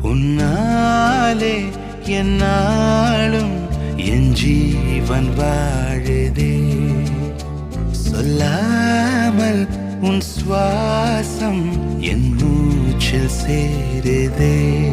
உன்னாலே என்னாலும் என் ஜீவன் வாழுதே. சொல்லாமல் உன் சுவாசம் என் மூச்சில் சேருதே.